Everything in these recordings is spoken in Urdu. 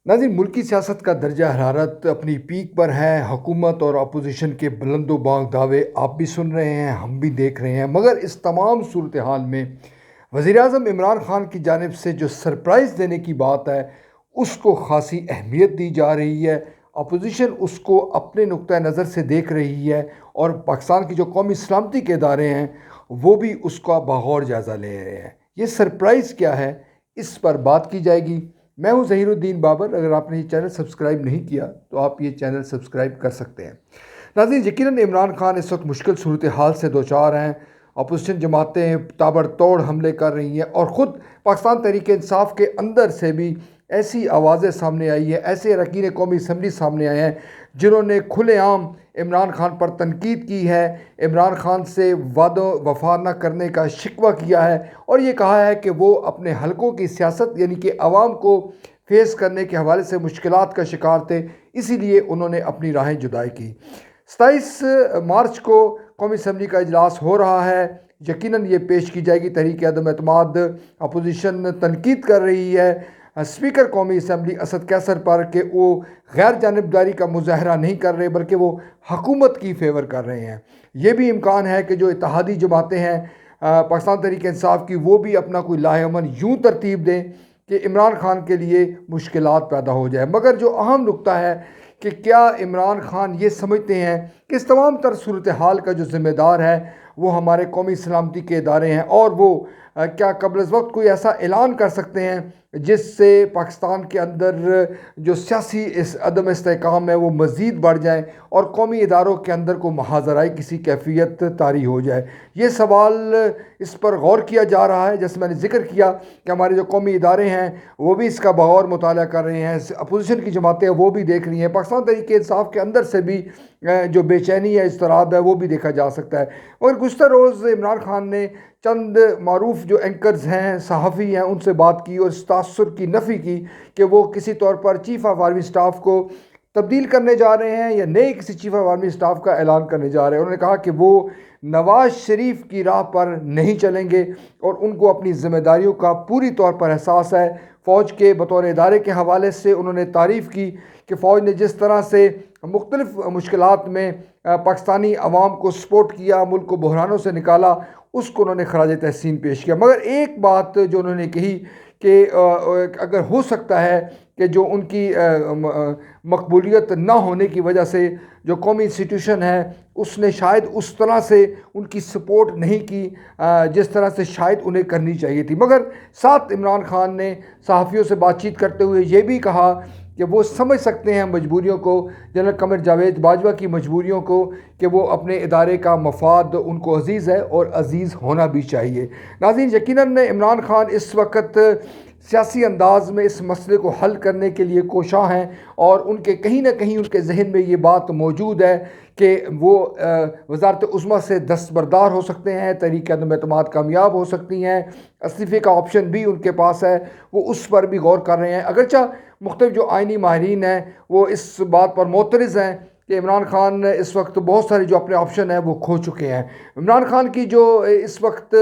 ناظرین، ملکی سیاست کا درجہ حرارت اپنی پیک پر ہے۔ حکومت اور اپوزیشن کے بلند و بانگ دعوے آپ بھی سن رہے ہیں، ہم بھی دیکھ رہے ہیں، مگر اس تمام صورتحال میں وزیراعظم عمران خان کی جانب سے جو سرپرائز دینے کی بات ہے اس کو خاصی اہمیت دی جا رہی ہے۔ اپوزیشن اس کو اپنے نقطہ نظر سے دیکھ رہی ہے اور پاکستان کی جو قومی سلامتی کے ادارے ہیں وہ بھی اس کا بغور جائزہ لے رہے ہیں۔ یہ سرپرائز کیا ہے، اس پر بات کی جائے گی۔ میں ہوں ظہیر الدین بابر۔ اگر آپ نے یہ چینل سبسکرائب نہیں کیا تو آپ یہ چینل سبسکرائب کر سکتے ہیں۔ ناظرین، یقیناً عمران خان اس وقت مشکل صورتحال سے دوچار ہیں۔ اپوزیشن جماعتیں تابڑ توڑ حملے کر رہی ہیں اور خود پاکستان تحریک انصاف کے اندر سے بھی ایسی آوازیں سامنے آئی ہیں، ایسے اراکین قومی اسمبلی سامنے آئے ہیں جنہوں نے کھلے عام عمران خان پر تنقید کی ہے، عمران خان سے وعدہ وفا نہ کرنے کا شکوہ کیا ہے اور یہ کہا ہے کہ وہ اپنے حلقوں کی سیاست یعنی کہ عوام کو فیس کرنے کے حوالے سے مشکلات کا شکار تھے، اسی لیے انہوں نے اپنی راہیں جدائی کی۔ 27 مارچ کو قومی اسمبلی کا اجلاس ہو رہا ہے۔ یقیناً یہ پیش کی جائے گی تحریک عدم اعتماد۔ اپوزیشن تنقید کر رہی ہے اسپیکر قومی اسمبلی اسد قیصر پر کہ وہ غیر جانبداری کا مظاہرہ نہیں کر رہے بلکہ وہ حکومت کی فیور کر رہے ہیں۔ یہ بھی امکان ہے کہ جو اتحادی جماعتیں ہیں پاکستان تحریک انصاف کی، وہ بھی اپنا کوئی لاہ عمل یوں ترتیب دیں کہ عمران خان کے لیے مشکلات پیدا ہو جائے۔ مگر جو اہم نقطہ ہے کہ کیا عمران خان یہ سمجھتے ہیں کہ اس تمام تر صورتحال کا جو ذمہ دار ہے وہ ہمارے قومی سلامتی کے ادارے ہیں، اور وہ کیا قبل از وقت کوئی ایسا اعلان کر سکتے ہیں جس سے پاکستان کے اندر جو سیاسی عدم استحکام ہے وہ مزید بڑھ جائے اور قومی اداروں کے اندر کو محاذرائی کسی کیفیت طاری ہو جائے؟ یہ سوال اس پر غور کیا جا رہا ہے۔ جیسے میں نے ذکر کیا کہ ہمارے جو قومی ادارے ہیں وہ بھی اس کا بغور مطالعہ کر رہے ہیں، اپوزیشن کی جماعتیں وہ بھی دیکھ رہی ہیں، پاکستان تحریک انصاف کے اندر سے بھی جو بے چینی ہے، اضطراب ہے، وہ بھی دیکھا جا سکتا ہے۔ اور گزشتہ روز عمران خان نے چند معروف جو اینکرز ہیں، صحافی ہیں، ان سے بات کی اور اس تاثر کی نفی کی کہ وہ کسی طور پر چیف آف آرمی اسٹاف کو تبدیل کرنے جا رہے ہیں یا نئے کسی چیف آف آرمی اسٹاف کا اعلان کرنے جا رہے ہیں۔ انہوں نے کہا کہ وہ نواز شریف کی راہ پر نہیں چلیں گے اور ان کو اپنی ذمہ داریوں کا پوری طور پر احساس ہے۔ فوج کے بطور ادارے کے حوالے سے انہوں نے تعریف کی کہ فوج نے جس طرح سے مختلف مشکلات میں پاکستانی عوام کو سپورٹ کیا، ملک کو بحرانوں سے نکالا، اس کو انہوں نے خراج تحسین پیش کیا۔ مگر ایک بات جو انہوں نے کہی کہ اگر ہو سکتا ہے کہ جو ان کی مقبولیت نہ ہونے کی وجہ سے جو قومی انسٹیٹیوشن ہے اس نے شاید اس طرح سے ان کی سپورٹ نہیں کی جس طرح سے شاید انہیں کرنی چاہیے تھی۔ مگر ساتھ عمران خان نے صحافیوں سے بات چیت کرتے ہوئے یہ بھی کہا کہ وہ سمجھ سکتے ہیں مجبوریوں کو، جنرل قمر جاوید باجوہ کی مجبوریوں کو، کہ وہ اپنے ادارے کا مفاد ان کو عزیز ہے اور عزیز ہونا بھی چاہیے۔ ناظرین، یقیناً عمران خان اس وقت سیاسی انداز میں اس مسئلے کو حل کرنے کے لیے کوشاں ہیں اور ان کے کہیں نہ کہیں ان کے ذہن میں یہ بات موجود ہے کہ وہ وزارت عظمیٰ سے دستبردار ہو سکتے ہیں، تحریک عدم اعتماد کامیاب ہو سکتی ہیں، استعفے کا آپشن بھی ان کے پاس ہے، وہ اس پر بھی غور کر رہے ہیں۔ اگرچہ مختلف جو آئینی ماہرین ہیں وہ اس بات پر معترض ہیں کہ عمران خان اس وقت بہت سارے جو اپنے آپشن ہیں وہ کھو چکے ہیں۔ عمران خان کی جو اس وقت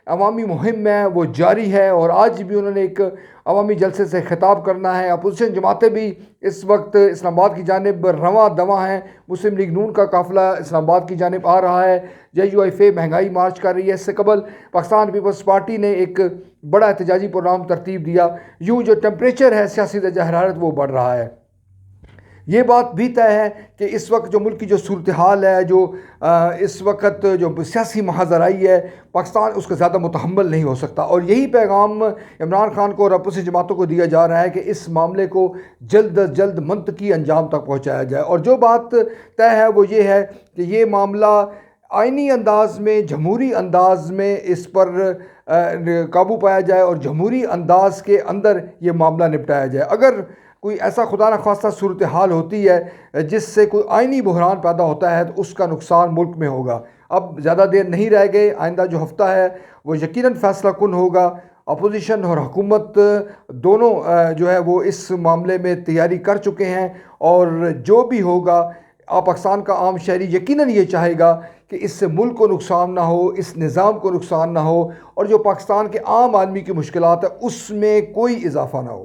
عوامی مہم ہے وہ جاری ہے اور آج بھی انہوں نے ایک عوامی جلسے سے خطاب کرنا ہے۔ اپوزیشن جماعتیں بھی اس وقت اسلام آباد کی جانب رواں دواں ہیں۔ مسلم لیگ نون کا قافلہ اسلام آباد کی جانب آ رہا ہے، JUIF مہنگائی مارچ کر رہی ہے۔ اس سے قبل پاکستان پیپلز پارٹی نے ایک بڑا احتجاجی پروگرام ترتیب دیا۔ یوں جو ٹیمپریچر ہے سیاسی درجہ حرارت وہ بڑھ رہا ہے۔ یہ بات بھی طے ہے کہ اس وقت جو ملک کی جو صورتحال ہے، جو اس وقت جو سیاسی محاذرائی ہے، پاکستان اس کا زیادہ متحمل نہیں ہو سکتا، اور یہی پیغام عمران خان کو اور اپوزیشن جماعتوں کو دیا جا رہا ہے کہ اس معاملے کو جلد از جلد منطقی انجام تک پہنچایا جائے۔ اور جو بات طے ہے وہ یہ ہے کہ یہ معاملہ آئینی انداز میں، جمہوری انداز میں اس پر قابو پایا جائے اور جمہوری انداز کے اندر یہ معاملہ نپٹایا جائے۔ اگر کوئی ایسا خدا نخواستہ صورتحال ہوتی ہے جس سے کوئی آئینی بحران پیدا ہوتا ہے تو اس کا نقصان ملک میں ہوگا۔ اب زیادہ دیر نہیں رہ گئے، آئندہ جو ہفتہ ہے وہ یقیناً فیصلہ کن ہوگا۔ اپوزیشن اور حکومت دونوں جو ہے وہ اس معاملے میں تیاری کر چکے ہیں اور جو بھی ہوگا پاکستان کا عام شہری یقیناً یہ چاہے گا کہ اس سے ملک کو نقصان نہ ہو، اس نظام کو نقصان نہ ہو، اور جو پاکستان کے عام آدمی کی مشکلات ہے اس میں کوئی اضافہ نہ ہو۔